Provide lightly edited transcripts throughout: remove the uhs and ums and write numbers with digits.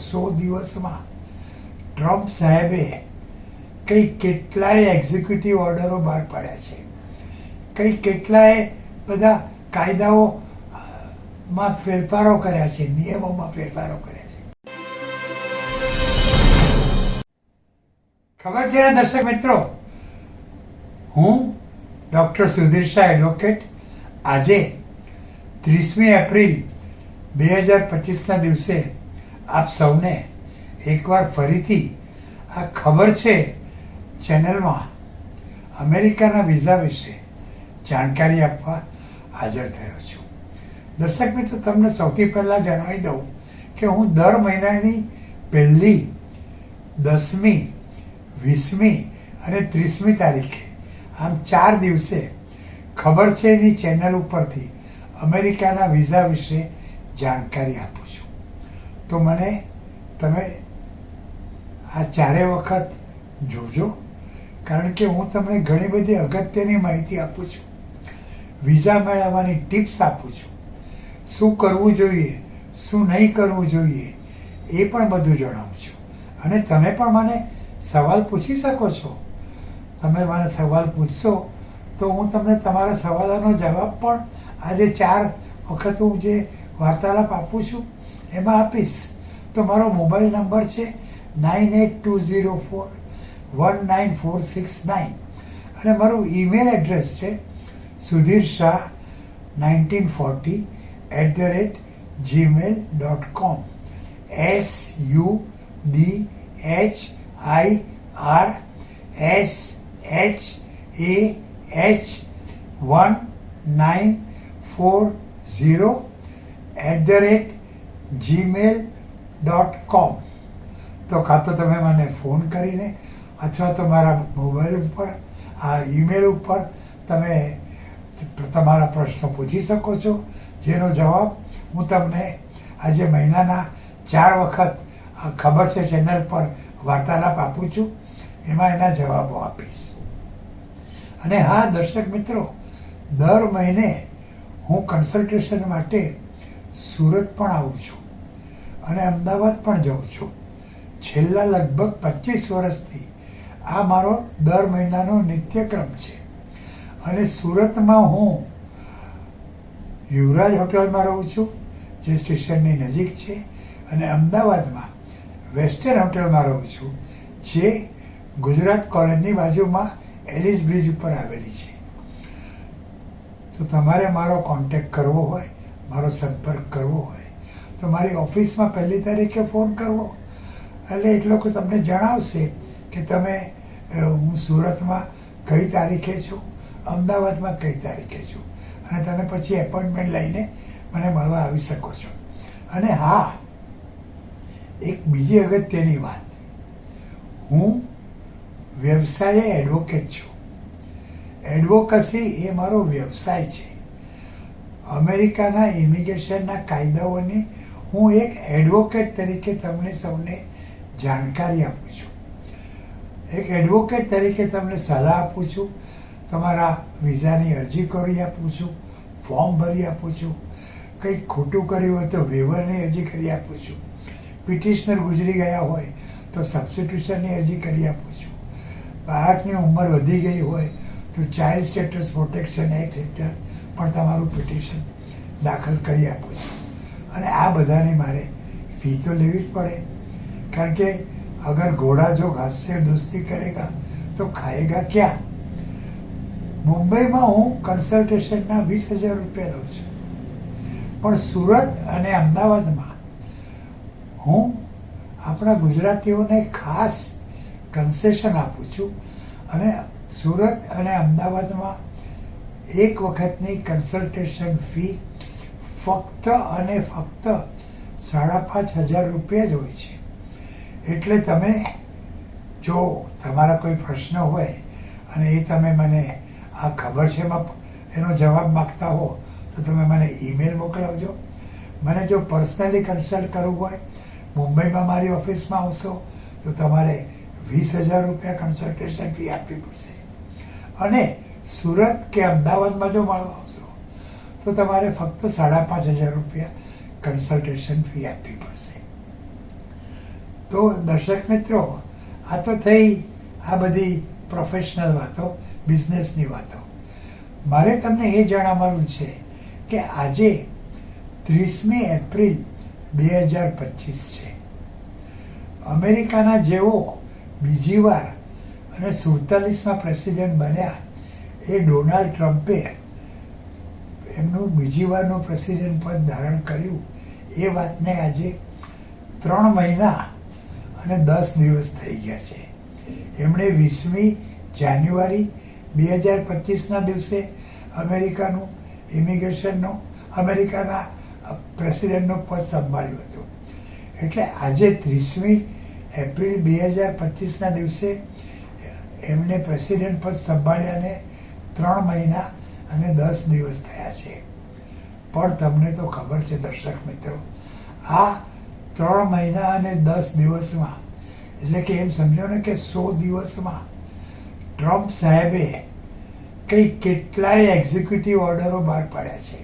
100 દિવસમાં ટ્રમ્પ સાહેબે કેટલાય એક્ઝિક્યુટિવ ઓર્ડરો બહાર પાડ્યા છે, કેટલાય બધા કાયદાઓમાં ફેરફારો કર્યા છે, નિયમોમાં ફેરફારો કર્યા છે. ખબર છે ને દર્શક મિત્રો, હું ડૉક્ટર સુધીર શાહ એડવોકેટ આજે 30મી એપ્રિલ 2025ના દિવસે આપ સૌને એકવાર ફરીથી આ ખબર છે ચેનલમાં અમેરિકાના વિઝા વિશે જાણકારી આપવા હાજર થયો છું. દર્શક મિત્રો, તમને સૌથી પહેલાં જણાવી દઉં કે હું દર મહિનાની 1લી, 10મી, 20મી અને 30મી તારીખે આમ 4 દિવસે ખબર છે એની ચેનલ ઉપરથી અમેરિકાના વિઝા વિશે જાણકારી આપું છું. તો મને તમે આ 4 વખત જોજો, કારણ કે હું તમને ઘણી બધી અગત્યની માહિતી આપું છું, વિઝા મેળવવાની ટિપ્સ આપું છું, શું કરવું જોઈએ, શું નહીં કરવું જોઈએ એ પણ બધું જણાવું છું. અને તમે પણ મને સવાલ પૂછી શકો છો. તમે મને સવાલ પૂછશો તો હું તમને તમારા સવાલોનો જવાબ પણ આજે 4 વખત હું જે વાર્તાલાપ આપું છું એમાં આપીશ. તો મારો મોબાઈલ નંબર છે 9820419469 અને મારું ઈમેલ એડ્રેસ છે sudhirshah1940@gmail.com sudhirshah1940@gmail.com. તો કાં તો તમે મને ફોન કરીને અથવા તો મારા મોબાઈલ ઉપર આ ઈમેલ ઉપર તમે તમારા પ્રશ્નો પૂછી શકો છો, જેનો જવાબ હું તમને આજે મહિનાના 4 વખત આ ખબર છે ચેનલ પર વાર્તાલાપ આપું છું, એમાં એના જવાબો આપીશ. અને હા દર્શક મિત્રો, દર મહિને હું કન્સલ્ટેશન માટે સુરત પણ આવું છું અને અમદાવાદ પણ જાઉં છું. છેલ્લા લગભગ 25 વર્ષથી આ મારો દર મહિનાનો નિત્યક્રમ છે. અને સુરતમાં હું યુવરાજ હોટલમાં રહું છું, જે સ્ટેશનની નજીક છે, અને અમદાવાદમાં વેસ્ટર્ન હોટલમાં રહું છું, જે ગુજરાત કોલેજની બાજુમાં એલિસ બ્રિજ ઉપર આવેલી છે. તો તમારે મારો કોન્ટેક્ટ કરવો હોય, મારો સંપર્ક કરવો હોય તો મારી ઓફિસમાં 1લી તારીખે ફોન કરવો, એટલે એ લોકો તમને જણાવશે કે તમે હું સુરતમાં કઈ તારીખે છું, અમદાવાદમાં કઈ તારીખે છું, અને તમે પછી એપોઇન્ટમેન્ટ લઈને મને મળવા આવી શકો છો. અને હા, એક બીજી અગત્યની વાત, હું વ્યવસાયે એડવોકેટ છું. એડવોકસી એ મારો વ્યવસાય છે. અમેરિકાના ઇમિગ્રેશનના કાયદાઓની હું એક એડવોકેટ તરીકે તમને સૌને જાણકારી આપું છું. એક એડવોકેટ તરીકે તમને સલાહ આપું છું, તમારા વિઝાની અરજી કરી આપું છું, ફોર્મ ભરી આપું છું, કંઈક ખોટું કર્યું હોય તો વેવરની અરજી કરી આપું છું, પિટિશનર ગુજરી ગયા હોય તો સબસ્ટિટ્યુશનની અરજી કરી આપું છું, બાળકની ઉંમર વધી ગઈ હોય તો ચાઇલ્ડ સ્ટેટસ પ્રોટેક્શન એક્ટ હેઠળ પણ તમારું પિટિશન દાખલ કરી આપું છું. અને આ બધાની મારે ફી તો લેવી જ પડે, કારણ કે અગર ઘોડા જો ઘાસ સે દોસ્તી કરેગા તો ખાએગા ક્યાં. મુંબઈમાં હું કન્સલ્ટેશનના 20,000 રૂપિયા લઉં છું, પણ સુરત અને અમદાવાદમાં હું આપણા ગુજરાતીઓને ખાસ કન્સેશન આપું છું. અને સુરત અને અમદાવાદમાં એક વખતની કન્સલ્ટેશન ફી ફક્ત અને ફક્ત 5,500 રૂપિયા જ હોય છે. એટલે તમે જો તમારા કોઈ પ્રશ્ન હોય અને એ તમે મને આ ખબર છે એમાં એનો જવાબ માગતા હો તો તમે મને ઈમેલ મોકલાવજો. મને જો પર્સનલી કન્સલ્ટ કરવું હોય, મુંબઈમાં મારી ઓફિસમાં આવશો તો તમારે 20,000 રૂપિયા કન્સલ્ટેશન ફી આપવી પડશે. અને સુરત કે અમદાવાદમાં જો મળવા આવશો તો તમારે ફક્ત 5,500 રૂપિયા કન્સલ્ટેશન ફી આપવી પડશે. તો દર્શક મિત્રો, આ તો થઈ આ બધી પ્રોફેશનલ વાતો, બિઝનેસની વાતો. મારે તમને એ જણાવવાનું છે કે આજે 30મી એપ્રિલ 2025 છે. અમેરિકાના જેવો બીજી વાર અને 47માં પ્રેસિડેન્ટ બન્યા એ ડોનાલ્ડ ટ્રમ્પે એમનું બીજી વારનું પ્રેસિડેન્ટ પદ ધારણ કર્યું એ વાતને આજે 3 મહિના અને 10 દિવસ થઈ ગયા છે. એમણે 20મી જાન્યુઆરી 2025ના દિવસે અમેરિકાનું ઇમિગ્રેશનનું અમેરિકાના પ્રેસિડેન્ટનું પદ સંભાળ્યું હતું. એટલે આજે 30મી એપ્રિલ 2025ના દિવસે એમને પ્રેસિડેન્ટ પદ સંભાળ્યાને 3 મહિના અને 10 દિવસ થયા છે. પણ તમને તો ખબર છે દર્શક મિત્રો, આ 3 મહિના અને 10 દિવસમાં, એટલે કે એમ સમજો ને કે 100 દિવસમાં ટ્રમ્પ સાહેબે કેટલાય એક્ઝિક્યુટિવ ઓર્ડરો બહાર પાડ્યા છે,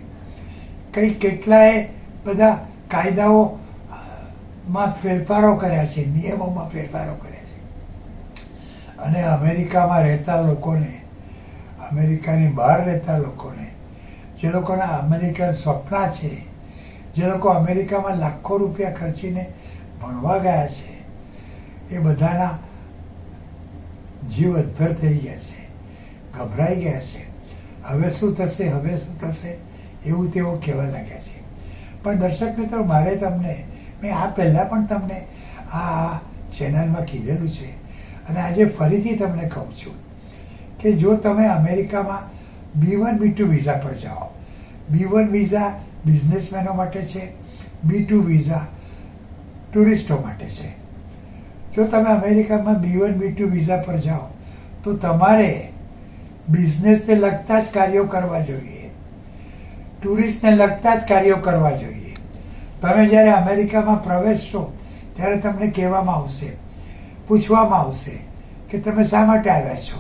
કેટલાય બધા કાયદાઓમાં ફેરફારો કર્યા છે, નિયમોમાં ફેરફારો કર્યા છે. અને અમેરિકામાં રહેતા લોકોને, અમેરિકાની બહાર રહેતા લોકોને, જે લોકોના અમેરિકન સ્વપ્ના છે, જે લોકો અમેરિકામાં લાખો રૂપિયા ખર્ચીને ભણવા ગયા છે, એ બધાના જીવ અદ્ધર થઈ ગયા છે, ગભરાઈ ગયા છે. હવે શું થશે, હવે શું થશે, એવું તેઓ કહેવા લાગ્યા છે. પણ દર્શક મિત્રો, મારે તમને, મેં આ પહેલાં પણ તમને આ ચેનલમાં કીધેલું છે અને આજે ફરીથી તમને કહું છું કે જો તમે અમેરિકામાં B1 B2 વિઝા પર જાઓ, B1 વિઝા બિઝનેસમેનો માટે છે, B2 વિઝા ટુરિસ્ટો માટે છે. જો તમે અમેરિકામાં B1 B2 વિઝા પર જાઓ તો તમારે બિઝનેસને લગતા જ કાર્યો કરવા જોઈએ, ટુરિસ્ટને લગતા જ કાર્યો કરવા જોઈએ. તમે જ્યારે અમેરિકામાં પ્રવેશશો ત્યારે તમને કહેવામાં આવશે, પૂછવામાં આવશે કે તમે શા માટે આવ્યા છો.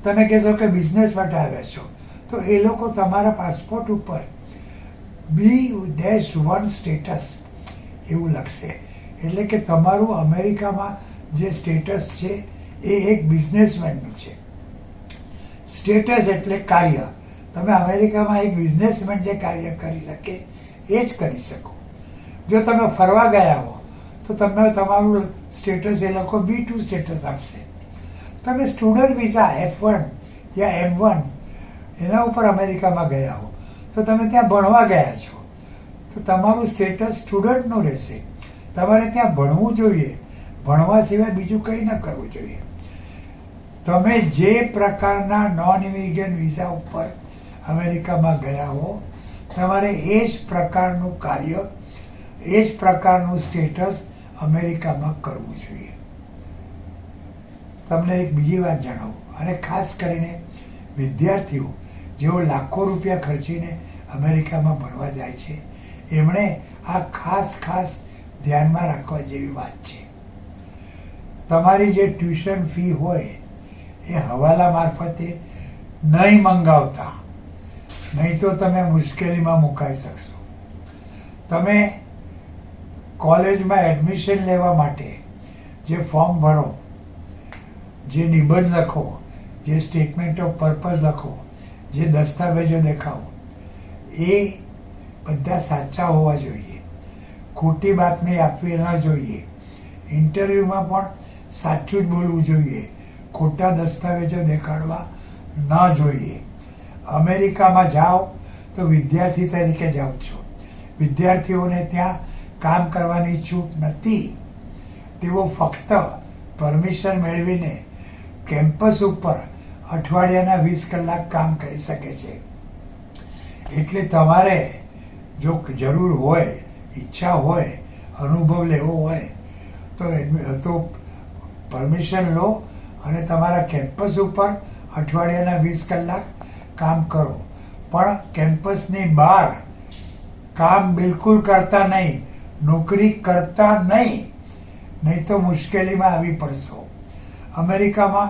તમે કહેશો કે બિઝનેસ માટે આવ્યા છો, તો એ લોકો તમારા પાસપોર્ટ ઉપર B-1 સ્ટેટસ એવું લખશે. એટલે કે તમારું અમેરિકામાં જે સ્ટેટસ છે એ એક બિઝનેસમેનનું છે. સ્ટેટસ એટલે કાર્ય. તમે અમેરિકામાં એક બિઝનેસમેન જે કાર્ય કરી શકે એ જ કરી શકો. જો તમે ફરવા ગયા હો તો તમને તમારું સ્ટેટસ એ લોકો B2 સ્ટેટસ આપશે. તમે સ્ટુડન્ટ વિઝા F1 યા M1 એના ઉપર અમેરિકામાં ગયા હો તો તમે ત્યાં ભણવા ગયા છો તો તમારું સ્ટેટસ સ્ટુડન્ટનું રહેશે. તમારે ત્યાં ભણવું જોઈએ, ભણવા સિવાય બીજું કંઈ ન કરવું જોઈએ. તમે જે પ્રકારના નોન ઇમિગ્રન્ટ વિઝા ઉપર અમેરિકામાં ગયા હો, તમારે એ જ પ્રકારનું કાર્ય, એ જ પ્રકારનું સ્ટેટસ અમેરિકામાં કરવું જોઈએ. તમને એક બીજી વાત જણાવું, અને ખાસ કરીને વિદ્યાર્થીઓ જેઓ લાખો રૂપિયા ખર્ચીને અમેરિકામાં ભણવા જાય છે, એમણે આ ખાસ ધ્યાનમાં રાખવા જેવી વાત છે. તમારી જે ટ્યુશન ફી હોય એ હવાલા મારફતે નહીં મંગાવતા, નહીં તો તમે મુશ્કેલીમાં મુકાઈ શકશો. તમે કોલેજમાં એડમિશન લેવા માટે જે ફોર્મ ભરો, જે નિબંધ લખો, જે સ્ટેટમેન્ટ ઓફ પર્પઝ લખો, જે દસ્તાવેજો દેખાવો, એ બધા સાચા હોવા જોઈએ. ખોટી બાતમી આપવી ન જોઈએ. ઇન્ટરવ્યૂમાં પણ સાચું જ બોલવું જોઈએ, ખોટા દસ્તાવેજો દેખાડવા ન જોઈએ. અમેરિકામાં જાઓ તો વિદ્યાર્થી તરીકે જાઓ છો. વિદ્યાર્થીઓને ત્યાં કામ કરવાની છૂટ નથી. તેઓ ફક્ત પરમિશન મેળવીને કેમ્પસ ઉપર અઠવાડિયાના 20 કલાક કામ કરી શકે છે. એટલે તમારે જો જરૂર હોય, ઈચ્છા હોય, અનુભવ લેવો હોય તો પરમિશન લો અને તમારા કેમ્પસ ઉપર અઠવાડિયાના 20 કલાક કામ કરો. પણ કેમ્પસની બહાર કામ બિલકુલ કરતા નહીં, નોકરી કરતા નહીં તો મુશ્કેલીમાં આવી પડશો. અમેરિકામાં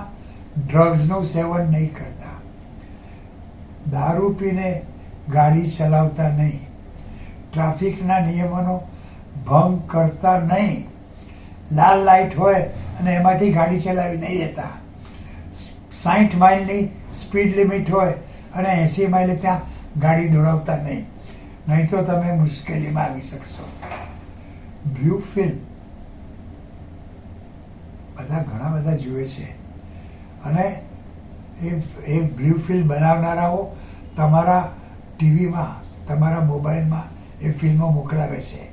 ડ્રગ્સનું સેવન નહીં કરતા, દારૂ પીને ગાડી ચલાવતા નહીં, ટ્રાફિકના નિયમોનો ભંગ કરતા નહીં, લાલ લાઇટ હોય અને એમાંથી ગાડી ચલાવી નહીં લેતા. 60 માઇલની સ્પીડ લિમિટ હોય અને 80 માઇલે ત્યાં ગાડી દોડાવતા નહીં, નહીં તો તમે મુશ્કેલીમાં આવી શકશો. બ્લુ ફિલ્મ ઘણા બધા જુએ છે અને એ બ્લુ ફિલ્મ બનાવનારાઓ તમારા ટીવીમાં, તમારા મોબાઈલમાં એ ફિલ્મો મોકલાવે છે.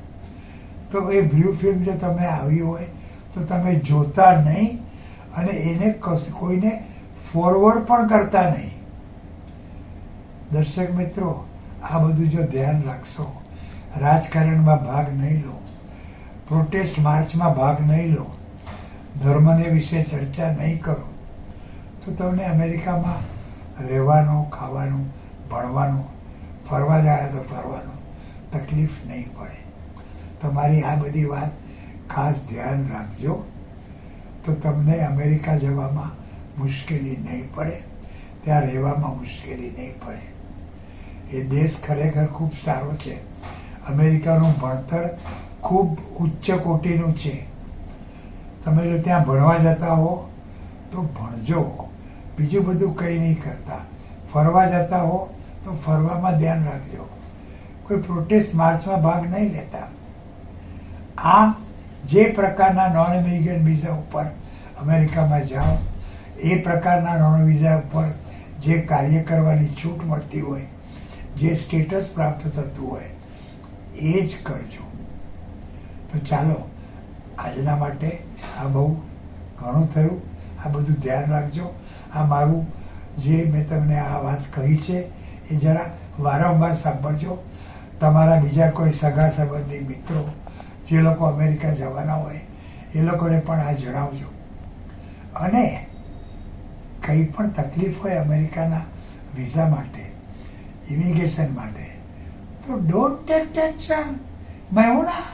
તો એ બ્લુ ફિલ્મ જો તમે આવી હોય તો તમે જોતા નહીં અને એને કોઈને ફોરવર્ડ પણ કરતા નહીં. દર્શક મિત્રો, આ બધું જો ધ્યાન રાખશો, રાજકારણમાં ભાગ નહીં લો, પ્રોટેસ્ટ માર્ચમાં ભાગ નહીં લો, ધર્મને વિશે ચર્ચા નહીં કરો, તો તમને અમેરિકામાં રહેવાનું, ખાવાનું, ભણવાનું, ફરવા જાય તો ફરવાનું તકલીફ નહીં પડે. તમારી આ બધી વાત ખાસ ધ્યાન રાખજો, તો તમને અમેરિકા જવામાં મુશ્કેલી નહીં પડે, ત્યાં રહેવામાં મુશ્કેલી નહીં પડે. એ દેશ ખરેખર ખૂબ સારો છે. અમેરિકાનું ભણતર ખૂબ ઉચ્ચ કોટીનું છે. તમે જો ત્યાં ભણવા જતા હો તો ભણજો, બીજું બધું કંઈ નહીં કરતા. ફરવા જતા હો તો ફરવામાં ધ્યાન રાખજો, કોઈ પ્રોટેસ્ટ માર્ચમાં ભાગ નહીં લેતા. આમ જે પ્રકારના નોન ઇમિગ્રન્ટ વિઝા ઉપર અમેરિકામાં જાઓ, એ પ્રકારના નોન વિઝા ઉપર જે કાર્ય કરવાની છૂટ મળતી હોય, જે સ્ટેટસ પ્રાપ્ત થતું હોય, એ જ કરજો. તો ચાલો, આજના માટે આ બહુ ઘણું થયું. આ બધું ધ્યાન રાખજો. આ મારું જે મેં તમને આ વાત કહી છે એ જરા વારંવાર સાંભળજો. તમારા બીજા કોઈ સગા સંબંધી મિત્રો જે લોકો અમેરિકા જવાના હોય એ લોકોને પણ આ જણાવજો. અને કંઈ પણ તકલીફ હોય અમેરિકાના વિઝા માટે, ઇમિગ્રેશન માટે, તો ડોન્ટ ટેક ટેન્શન. મેં હું ના